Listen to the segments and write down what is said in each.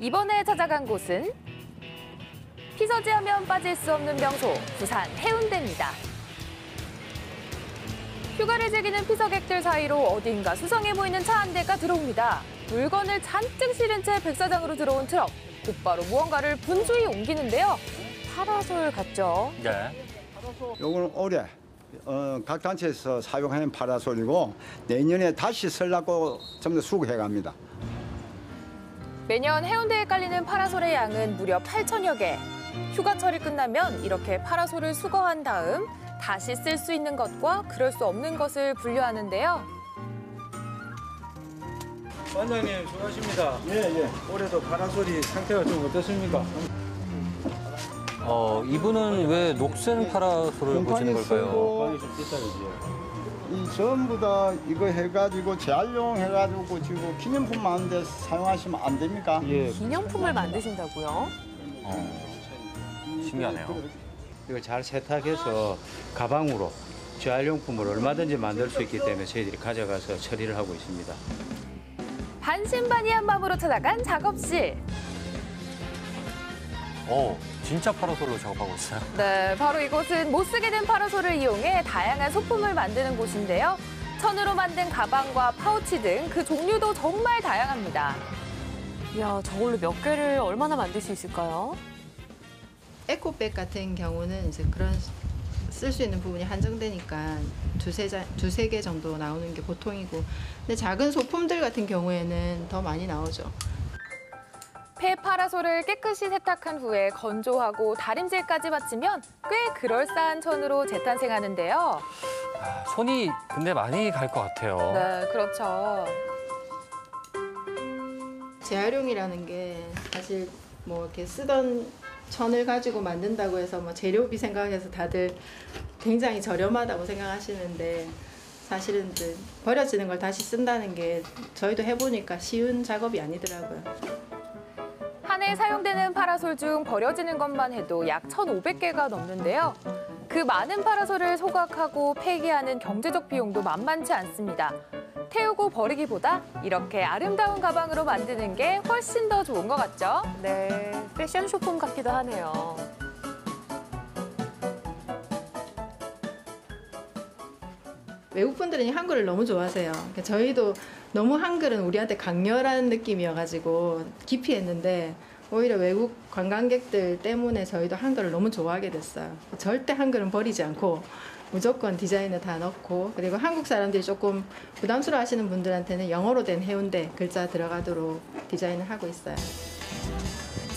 이번에 찾아간 곳은 피서지하면 빠질 수 없는 명소, 부산 해운대입니다. 휴가를 즐기는 피서객들 사이로 어딘가 수상해 보이는 차 한 대가 들어옵니다. 물건을 잔뜩 실은 채 백사장으로 들어온 트럭. 곧바로 무언가를 분주히 옮기는데요. 파라솔 같죠? 네. 요거는 올해 각 단체에서 사용하는 파라솔이고 내년에 다시 쓰려고 좀 더 수거해 갑니다. 매년 해운대에 깔리는 파라솔의 양은 무려 8천여 개. 휴가철이 끝나면 이렇게 파라솔을 수거한 다음 다시 쓸 수 있는 것과 그럴 수 없는 것을 분류하는데요. 원장님 수고하십니다. 예. 올해도 파라솔이 상태가 좀 어떻습니까? 이분은 왜 녹슨 파라솔을 보시는 걸까요? 방이 좀 비싸지. 이 전부 다 이거 해가지고 재활용 해가지고 지금 기념품 만드는데 사용하시면 안 됩니까? 예. 기념품을 만드신다고요? 신기하네요. 이거 잘 세탁해서 가방으로 재활용품을 얼마든지 만들 수 있기 때문에 저희들이 가져가서 처리를 하고 있습니다. 반신반의한 마음으로 찾아간 작업실. 진짜 파라솔로 작업하고 있어요. 네, 바로 이곳은 못 쓰게 된 파라솔을 이용해 다양한 소품을 만드는 곳인데요. 천으로 만든 가방과 파우치 등 그 종류도 정말 다양합니다. 이야, 저걸로 몇 개를 얼마나 만들 수 있을까요? 에코백 같은 경우는 이제 그런 쓸 수 있는 부분이 한정되니까 두세 개 정도 나오는 게 보통이고, 근데 작은 소품들 같은 경우에는 더 많이 나오죠. 폐 파라솔을 깨끗이 세탁한 후에 건조하고 다림질까지 마치면 꽤 그럴싸한 천으로 재탄생하는데요. 손이 근데 많이 갈 것 같아요. 네, 그렇죠. 재활용이라는 게 사실 뭐 이렇게 쓰던 천을 가지고 만든다고 해서 뭐 재료비 생각해서 다들 굉장히 저렴하다고 생각하시는데, 사실은 이제 버려지는 걸 다시 쓴다는 게 저희도 해보니까 쉬운 작업이 아니더라고요. 한 해 사용되는 파라솔 중 버려지는 것만 해도 약 1,500개가 넘는데요. 그 많은 파라솔을 소각하고 폐기하는 경제적 비용도 만만치 않습니다. 태우고 버리기보다 이렇게 아름다운 가방으로 만드는 게 훨씬 더 좋은 것 같죠? 네, 패션 쇼품 같기도 하네요. 외국 분들은 이 한글을 너무 좋아하세요. 그러니까 저희도 너무 한글은 우리한테 강렬한 느낌이어가지고 기피했는데, 오히려 외국 관광객들 때문에 저희도 한글을 너무 좋아하게 됐어요. 절대 한글은 버리지 않고 무조건 디자인을 다 넣고, 그리고 한국 사람들이 조금 부담스러워하시는 분들한테는 영어로 된 해운대 글자 들어가도록 디자인을 하고 있어요.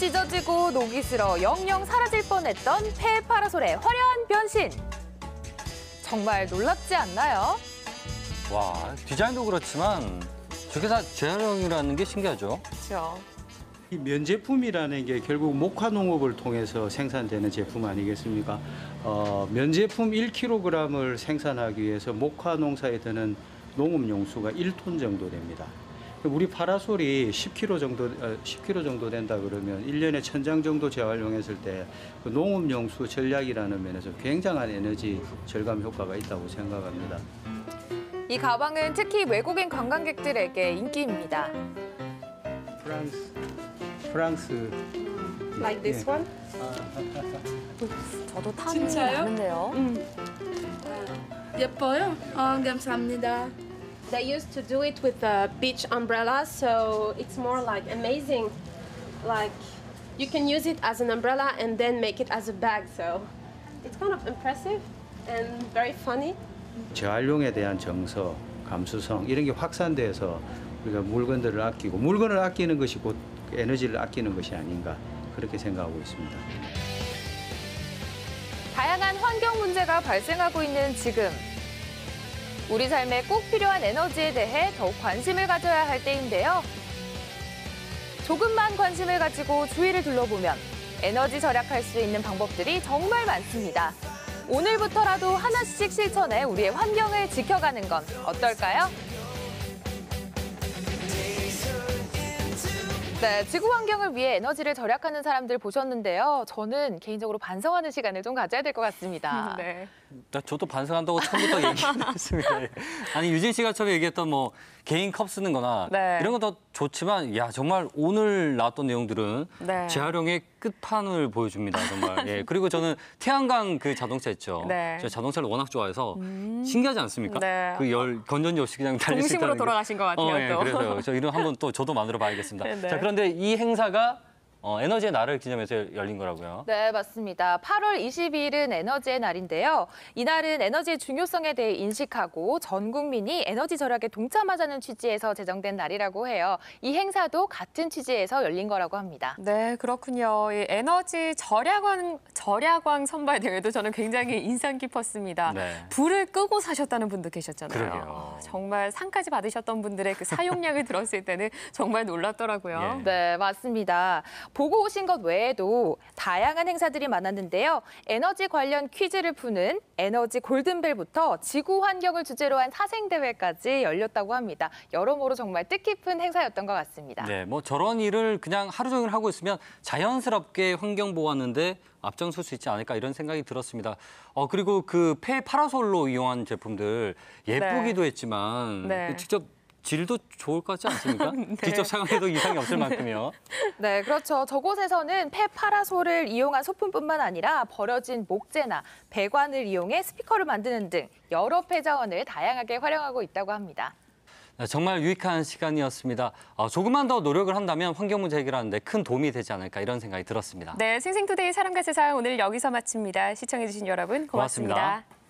찢어지고 녹이 슬어 영영 사라질 뻔했던 폐 파라솔의 화려한 변신. 정말 놀랍지 않나요? 와, 디자인도 그렇지만 저게 다 재활용이라는 게 신기하죠. 그렇죠. 이 면제품이라는 게 결국 목화농업을 통해서 생산되는 제품 아니겠습니까? 면제품 1kg을 생산하기 위해서 목화농사에 드는 농업용수가 1톤 정도 됩니다. 우리 파라솔이 10kg 정도 된다 그러면 1년에 1,000장 정도 재활용했을 때 그 농업용수 전략이라는 면에서 굉장한 에너지 절감 효과가 있다고 생각합니다. 이 가방은 특히 외국인 관광객들에게 인기입니다. 프랑스. Like this one? 저도 탐이 진짜요? 나는데요. 예뻐요. 감사합니다. They used to do it with a beach umbrella, so it's more like amazing. Like you can use it as an umbrella and then make it as a bag. So it's kind of impressive and very funny. 재활용에 대한 정서, 감수성 이런 게 확산돼서 우리가 물건들을 아끼고 물건을 아끼는 것이 곧 에너지를 아끼는 것이 아닌가 그렇게 생각하고 있습니다. 다양한 환경 문제가 발생하고 있는 지금. 우리 삶에 꼭 필요한 에너지에 대해 더욱 관심을 가져야 할 때인데요. 조금만 관심을 가지고 주위를 둘러보면 에너지 절약할 수 있는 방법들이 정말 많습니다. 오늘부터라도 하나씩 실천해 우리의 환경을 지켜가는 건 어떨까요? 네, 지구 환경을 위해 에너지를 절약하는 사람들 보셨는데요. 저는 개인적으로 반성하는 시간을 좀 가져야 될 것 같습니다. 저도 반성한다고 처음부터 얘기했습니다. 아니 유진 씨가 처음에 얘기했던 뭐 개인 컵 쓰는 거나 네. 이런 건 더 좋지만 야 정말 오늘 나왔던 내용들은 네. 재활용의 끝판을 보여줍니다. 정말. 예. 그리고 저는 태양광 그 자동차 있죠. 네. 제가 자동차를 워낙 좋아해서 신기하지 않습니까? 네. 그 열 건전지 없이 그냥 달릴 수 동심으로 있다는 게. 돌아가신 것 같아요. 예, 또. 그래서 저 이런 한번 또 저도 만들어 봐야겠습니다. 네. 자, 그런데 이 행사가 에너지의 날을 기념해서 열린 거라고요. 네, 맞습니다. 8월 22일은 에너지의 날인데요. 이날은 에너지의 중요성에 대해 인식하고 전 국민이 에너지 절약에 동참하자는 취지에서 제정된 날이라고 해요. 이 행사도 같은 취지에서 열린 거라고 합니다. 네, 그렇군요. 이 에너지 절약왕 선발 대회도 저는 굉장히 인상 깊었습니다. 네. 불을 끄고 사셨다는 분도 계셨잖아요. 그러게요. 정말 상까지 받으셨던 분들의 그 사용량을 들었을 때는 정말 놀랍더라고요. 예. 네, 맞습니다. 보고 오신 것 외에도 다양한 행사들이 많았는데요. 에너지 관련 퀴즈를 푸는 에너지 골든벨부터 지구 환경을 주제로 한 사생대회까지 열렸다고 합니다. 여러모로 정말 뜻깊은 행사였던 것 같습니다. 네, 뭐 저런 일을 그냥 하루 종일 하고 있으면 자연스럽게 환경 보호하는데 앞장설 수 있지 않을까 이런 생각이 들었습니다. 그리고 그 폐 파라솔로 이용한 제품들 예쁘기도 했지만 네. 직접 질도 좋을 것 같지 않습니까? 직접 사용해도 이상이 없을 만큼요. 네, 그렇죠. 저곳에서는 폐 파라솔을 이용한 소품뿐만 아니라 버려진 목재나 배관을 이용해 스피커를 만드는 등 여러 폐자원을 다양하게 활용하고 있다고 합니다. 네, 정말 유익한 시간이었습니다. 조금만 더 노력을 한다면 환경 문제 해결하는 데 큰 도움이 되지 않을까 이런 생각이 들었습니다. 네, 생생투데이 사람과 세상 오늘 여기서 마칩니다. 시청해주신 여러분 고맙습니다. 고맙습니다.